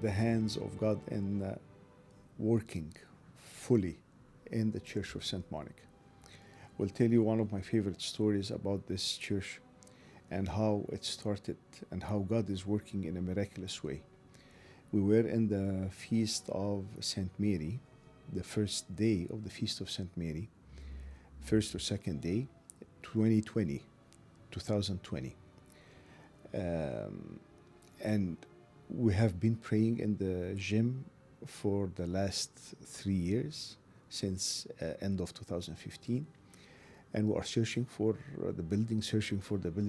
the hands of God in working fully in the Church of St. Monica. Will tell you one of my favorite stories about this church and how it started and how God is working in a miraculous way. We were in the feast of St. Mary, the first day of the feast of St. Mary, first or second day, 2020. And we have been praying in the gym for the last 3 years, since end of 2015. And we are searching for the building.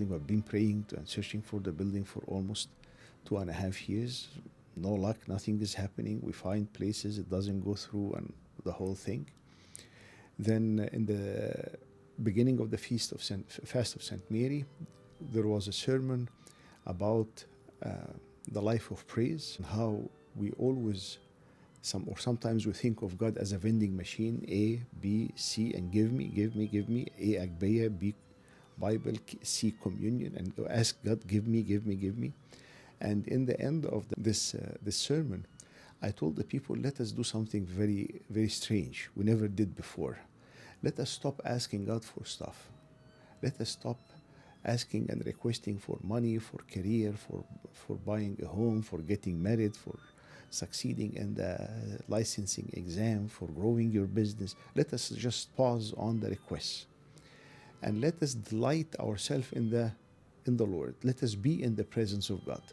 We've been praying and searching for the building for almost 2.5 years. No luck, nothing is happening. We find places, it doesn't go through, and the whole thing. Then in the beginning of the fast of St. Mary, there was a sermon about the life of praise, and how we always, sometimes we think of God as a vending machine, A, B, C, and give me. A, Agbeya, B, Bible, C, communion, and ask God, give me. And in the end of this sermon, I told the people, let us do something very, very strange we never did before. Let us stop asking God for stuff. Let us stop asking and requesting for money, for career, for buying a home, for getting married, for succeeding in the licensing exam, for growing your business. Let us just pause on the requests, and let us delight ourselves in the Lord. Let us be in the presence of God.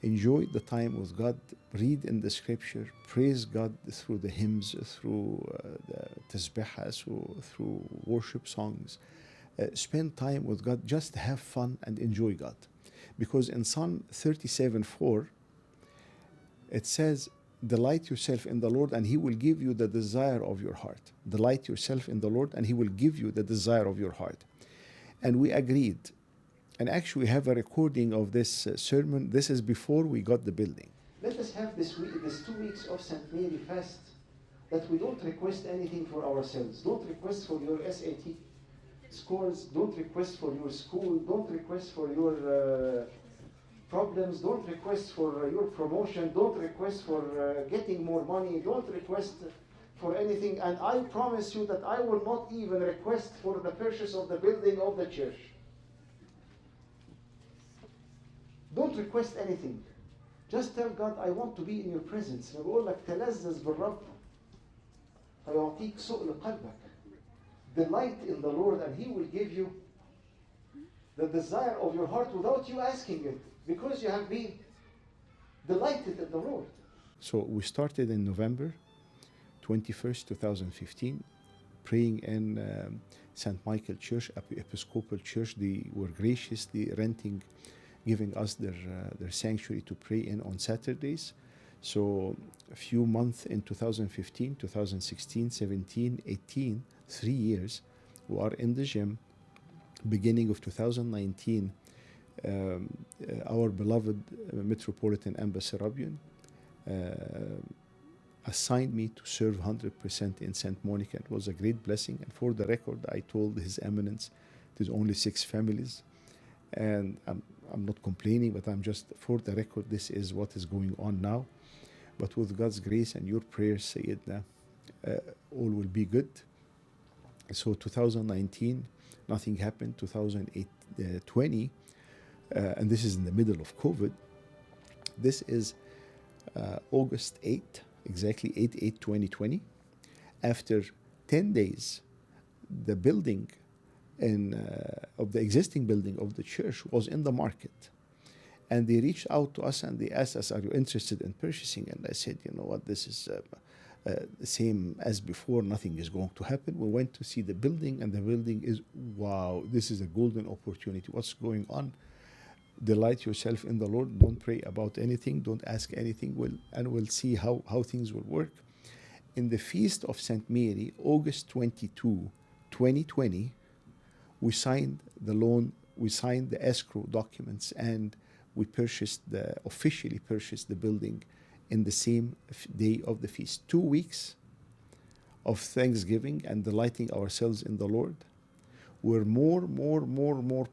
Enjoy the time with God. Read in the scripture. Praise God through the hymns, through the tasbihas, through worship songs. Spend time with God. Just have fun and enjoy God. Because in Psalm 37:4, it says, delight yourself in the Lord and He will give you the desire of your heart. Delight yourself in the Lord and He will give you the desire of your heart. And we agreed. And actually we have a recording of this sermon. This is before we got the building. Let us have this 2 weeks of St. Mary fast, that we don't request anything for ourselves. Don't request for your SAT scores. Don't request for your school. Don't request for your problems. Don't request for your promotion. Don't request for getting more money. Don't request for anything. And I promise you that I will not even request for the purchase of the building of the church. Don't request anything. Just tell God, I want to be in your presence. بقول لك تلذذ بالرب فيعطيك سؤل قلبك. Delight in the Lord and He will give you the desire of your heart without you asking it, because you have been delighted in the Lord. So we started in November 21st, 2015, praying in St. Michael Church, Episcopal Church. They were graciously giving us their sanctuary to pray in on Saturdays. So a few months in 2015, 2016, 17, 18, 3 years, we are in the gym. Beginning of 2019, our beloved Metropolitan Abbas Serapion assigned me to serve 100% in St. Monica. It was a great blessing. And for the record, I told His Eminence, there's only 6 families. And I'm not complaining, but I'm just, for the record, this is what is going on now. But with God's grace and your prayers, Sayyidina, all will be good. So 2019, nothing happened. 2020, and this is in the middle of COVID. This is August 8, exactly 8/8/2020. After 10 days, the building of the existing building of the church was in the market. And they reached out to us and they asked us, are you interested in purchasing? And I said, you know what, this is the same as before. Nothing is going to happen. We went to see the building, and the building is, wow, this is a golden opportunity. What's going on? Delight yourself in the Lord. Don't pray about anything. Don't ask anything. We'll see how things will work. In the Feast of St. Mary, August 22, 2020, we signed the loan, we signed the escrow documents, and we officially purchased the building in the same day of the feast. 2 weeks of thanksgiving and delighting ourselves in the Lord were more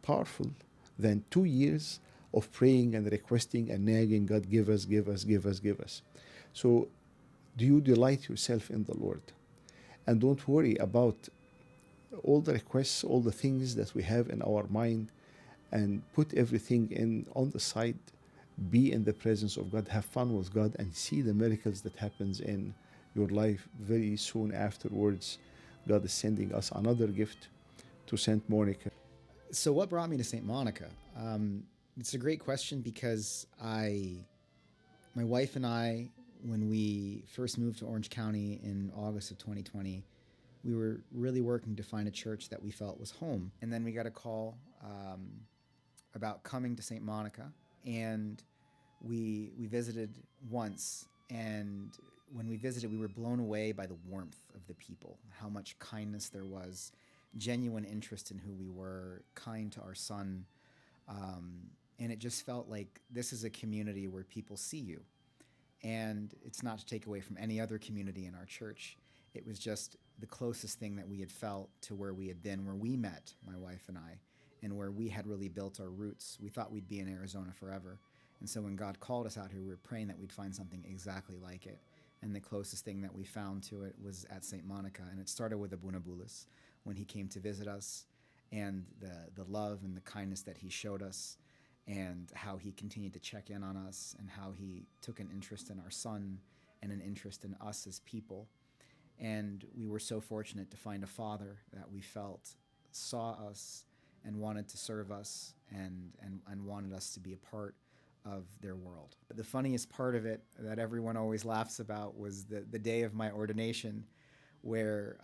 powerful than 2 years of praying and requesting and nagging God, give us, give us, give us, give us. So do you delight yourself in the Lord? And don't worry about all the requests, all the things that we have in our mind, and put everything in on the side. Be in the presence of God, have fun with God, and see the miracles that happens in your life. Very soon afterwards, God is sending us another gift to Saint Monica. So, what brought me to St. Monica? It's a great question because my wife and I, when we first moved to Orange County in August of 2020, we were really working to find a church that we felt was home. And then we got a call about coming to St. Monica, and we visited once. And when we visited, we were blown away by the warmth of the people, how much kindness there was, genuine interest in who we were, kind to our son. And it just felt like this is a community where people see you. And it's not to take away from any other community in our church. It was just the closest thing that we had felt to where we had been, where we met, my wife and I, and where we had really built our roots. We thought we'd be in Arizona forever. And so when God called us out here, we were praying that we'd find something exactly like it. And the closest thing that we found to it was at St. Monica. And it started with Abuna Bulis when he came to visit us, and the love and the kindness that he showed us, and how he continued to check in on us, and how he took an interest in our son and an interest in us as people. And we were so fortunate to find a father that we felt saw us and wanted to serve us, and wanted us to be a part of their world. The funniest part of it that everyone always laughs about was the day of my ordination, where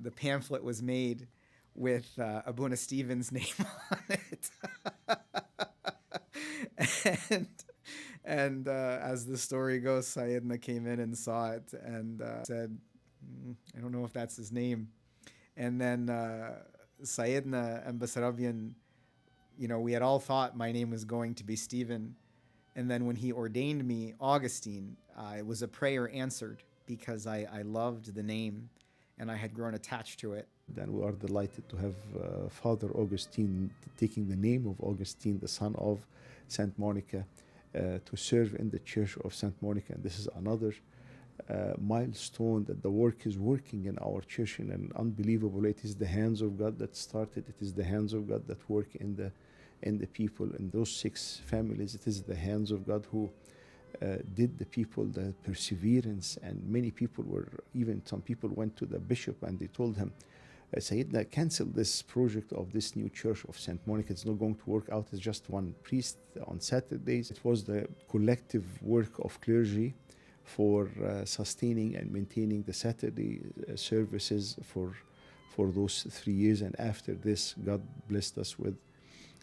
the pamphlet was made with Abuna Stephen's name on it. and as the story goes, Sayedna came in and saw it and said, I don't know if that's his name. And then Sayedna and Basarabian, we had all thought my name was going to be Stephen. And then when he ordained me Augustine, it was a prayer answered, because I loved the name and I had grown attached to it. Then we are delighted to have Father Augustine taking the name of Augustine, the son of Saint Monica, to serve in the Church of Saint Monica. And this is another milestone that the work is working in our church in an unbelievable way. It is the hands of God that started. It is the hands of God that work in the people, in those 6 families. It is the hands of God who did the people the perseverance. And many people even some people went to the bishop and they told him, Sayyidina, cancel this project of this new church of St. Monica. It's not going to work out. It's just one priest on Saturdays. It was the collective work of clergy for sustaining and maintaining the Saturday services for those 3 years. And after this, God blessed us with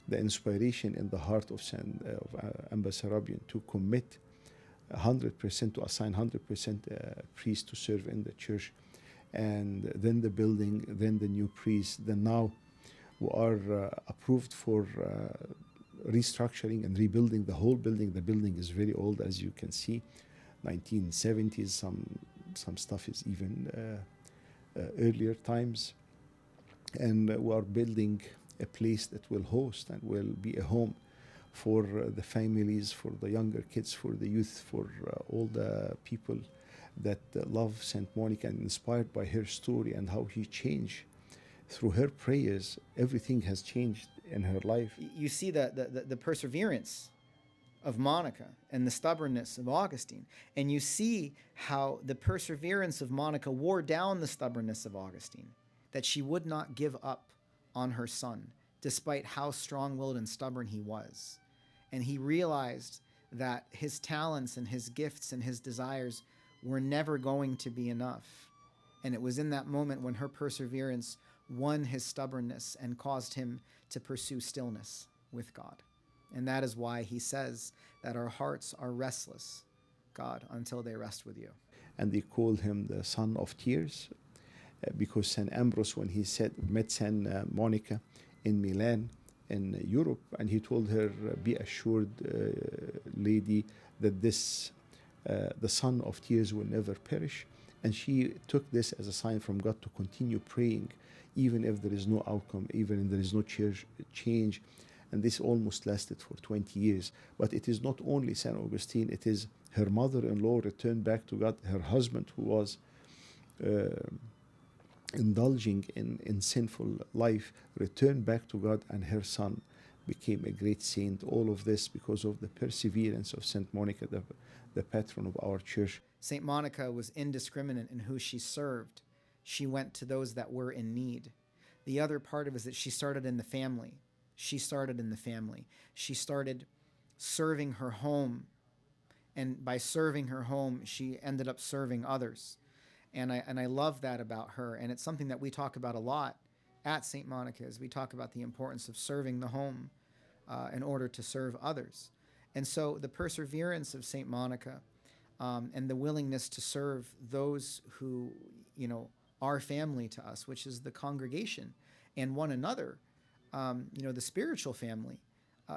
the inspiration in the heart of Amba Sarabian to commit 100%, to assign 100% priests to serve in the church. And then the building, then the new priest, then now we are approved for restructuring and rebuilding the whole building. The building is very old, as you can see, 1970s. Some stuff is even earlier times. And we are building a place that will host and will be a home for the families, for the younger kids, for the youth, for all the people that love Saint Monica, and inspired by her story and how he changed through her prayers. Everything has changed in her life. You see the perseverance of Monica and the stubbornness of Augustine, and you see how the perseverance of Monica wore down the stubbornness of Augustine, that she would not give up on her son despite how strong-willed and stubborn he was. And he realized that his talents and his gifts and his desires were never going to be enough. And it was in that moment when her perseverance won his stubbornness and caused him to pursue stillness with God. And that is why he says that our hearts are restless, God, until they rest with you. And they called him the son of tears, because St. Ambrose, when he met St. Monica in Milan, in Europe, and he told her, be assured, lady, that this the son of tears will never perish. And she took this as a sign from God to continue praying, even if there is no outcome, even if there is no change. And this almost lasted for 20 years. But it is not only St. Augustine, it is her mother-in-law returned back to God, her husband who was uh, indulging in sinful life returned back to God, and her son became a great saint. All of this because of the perseverance of St. Monica, the patron of our church. St. Monica was indiscriminate in who she served. She went to those that were in need. The other part of it is that she started in the family. She started in the family. She started serving her home. And by serving her home, she ended up serving others. And I love that about her. And it's something that we talk about a lot at St. Monica, as we talk about the importance of serving the home in order to serve others. And so the perseverance of St. Monica and the willingness to serve those who, are family to us, which is the congregation and one another, the spiritual family,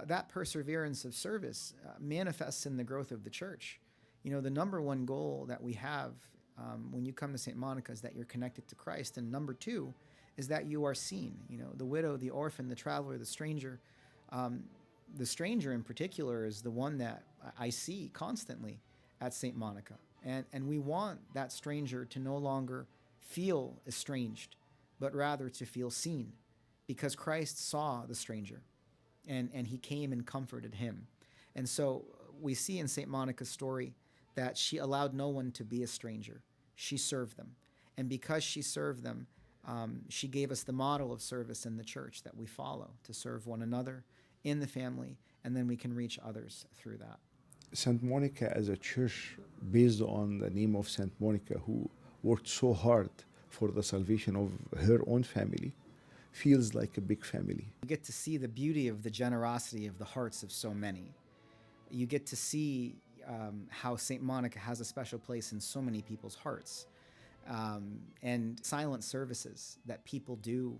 that perseverance of service manifests in the growth of the church. The number one goal that we have when you come to St. Monica is that you're connected to Christ. And number two is that you are seen. The widow, the orphan, the traveler, the stranger. The stranger in particular is the one that I see constantly at St. Monica. And we want that stranger to no longer feel estranged, but rather to feel seen, because Christ saw the stranger and he came and comforted him. And so we see in St. Monica's story that she allowed no one to be a stranger. She served them. And because she served them, she gave us the model of service in the church that we follow, to serve one another in the family, and then we can reach others through that. St. Monica as a church based on the name of St. Monica, who worked so hard for the salvation of her own family, feels like a big family. You get to see the beauty of the generosity of the hearts of so many. You get to see how St. Monica has a special place in so many people's hearts. And silent services that people do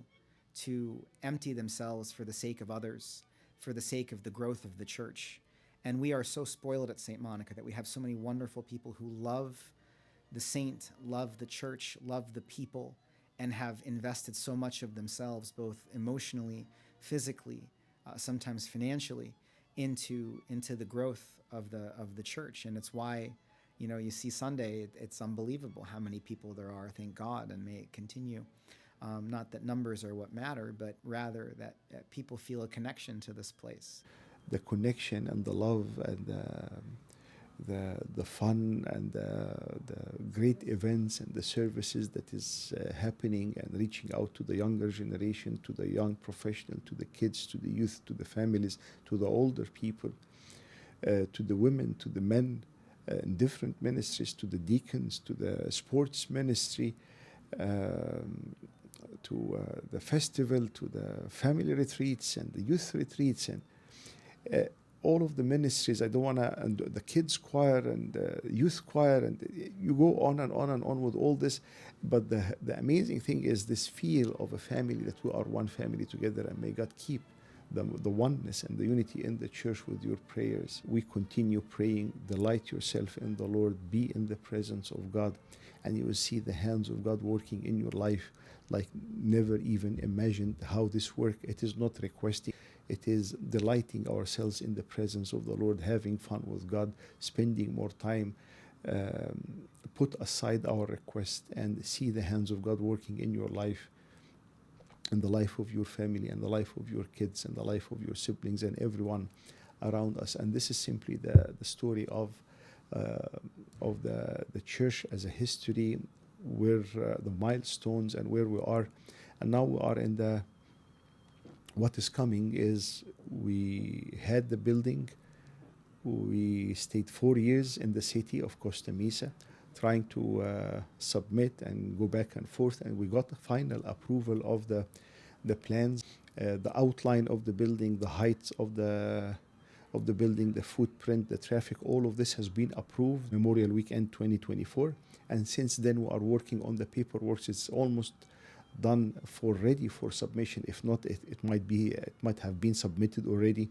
to empty themselves for the sake of others, for the sake of the growth of the church. And we are so spoiled at St. Monica that we have so many wonderful people who love the saint, love the church, love the people, and have invested so much of themselves, both emotionally, physically, sometimes financially, into the growth of the church. And it's why, you see Sunday, it's unbelievable how many people there are, thank God, and may it continue. Not that numbers are what matter, but rather that people feel a connection to this place. The connection and the love and the fun and the great events and the services that is happening and reaching out to the younger generation, to the young professional, to the kids, to the youth, to the families, to the older people, to the women, to the men, in different ministries, to the deacons, to the sports ministry, to the festival, to the family retreats and the youth retreats, and all of the ministries. I don't want to, and the kids choir and the youth choir, and you go on and on and on with all this. But the amazing thing is this feel of a family, that we are one family together, and may God keep the oneness and the unity in the church with your prayers. We continue praying, delight yourself in the Lord, be in the presence of God, and you will see the hands of God working in your life like never even imagined how this work. It is not requesting, it is delighting ourselves in the presence of the Lord, having fun with God, spending more time, put aside our request and see the hands of God working in your life, in the life of your family, and the life of your kids, and the life of your siblings, and everyone around us. And this is simply the story of the church as a history, where the milestones and where we are. And now we are in the, what is coming is, we had the building, we stayed 4 years in the city of Costa Mesa, trying to submit and go back and forth, and we got the final approval of the plans, the outline of the building, the heights of the building, the footprint, the traffic. All of this has been approved Memorial Weekend 2024, and since then we are working on the paperwork. It's almost done, ready for submission. If not, it might have been submitted already,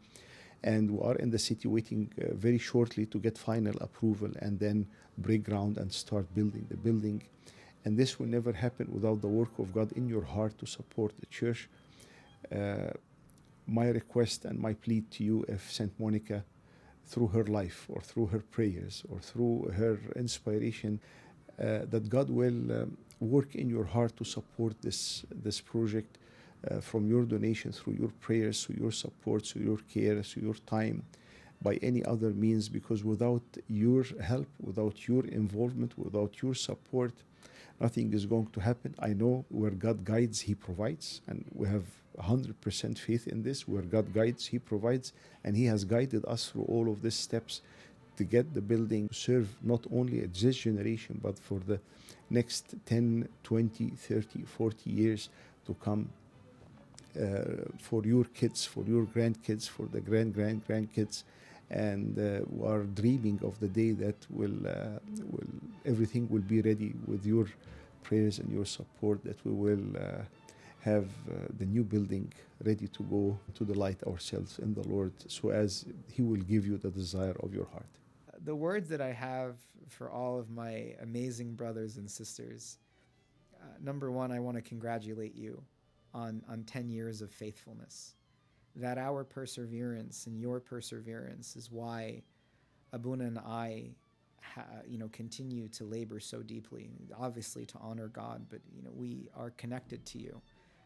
and we are in the city waiting very shortly to get final approval and then break ground and start building the building. And this will never happen without the work of God in your heart to support the church. my request and my plea to you, if Saint Monica, through her life or through her prayers or through her inspiration, that God will work in your heart to support this project from your donation, through your prayers, through your support, through your care, through your time, by any other means, because without your help, without your involvement, without your support, nothing is going to happen. I know where God guides, He provides, and we have 100% faith in this. Where God guides, He provides, and He has guided us through all of these steps to get the building to serve not only this generation, but for the next 10, 20, 30, 40 years to come, for your kids, for your grandkids, for the grandkids. And we are dreaming of the day that will everything will be ready with your prayers and your support, that we will have the new building ready to go to delight ourselves in the Lord, so as He will give you the desire of your heart. The words that I have for all of my amazing brothers and sisters, number one, I want to congratulate you on 10 years of faithfulness. That our perseverance and your perseverance is why Abuna and I continue to labor so deeply, obviously to honor God, but we are connected to you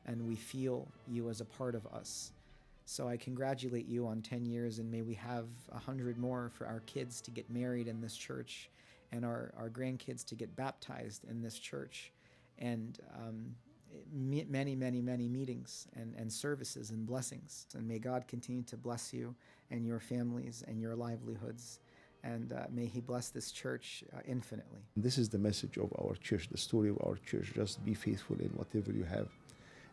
and we feel you as a part of us. So I congratulate you on 10 years, and may we have 100 more for our kids to get married in this church and our grandkids to get baptized in this church, and many, many, many meetings and services and blessings. And may God continue to bless you and your families and your livelihoods. And may He bless this church infinitely. This is the message of our church, the story of our church. Just be faithful in whatever you have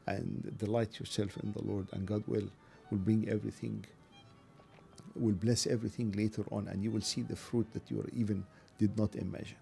and delight yourself in the Lord, and God will bring everything, will bless everything later on, and you will see the fruit that you even did not imagine.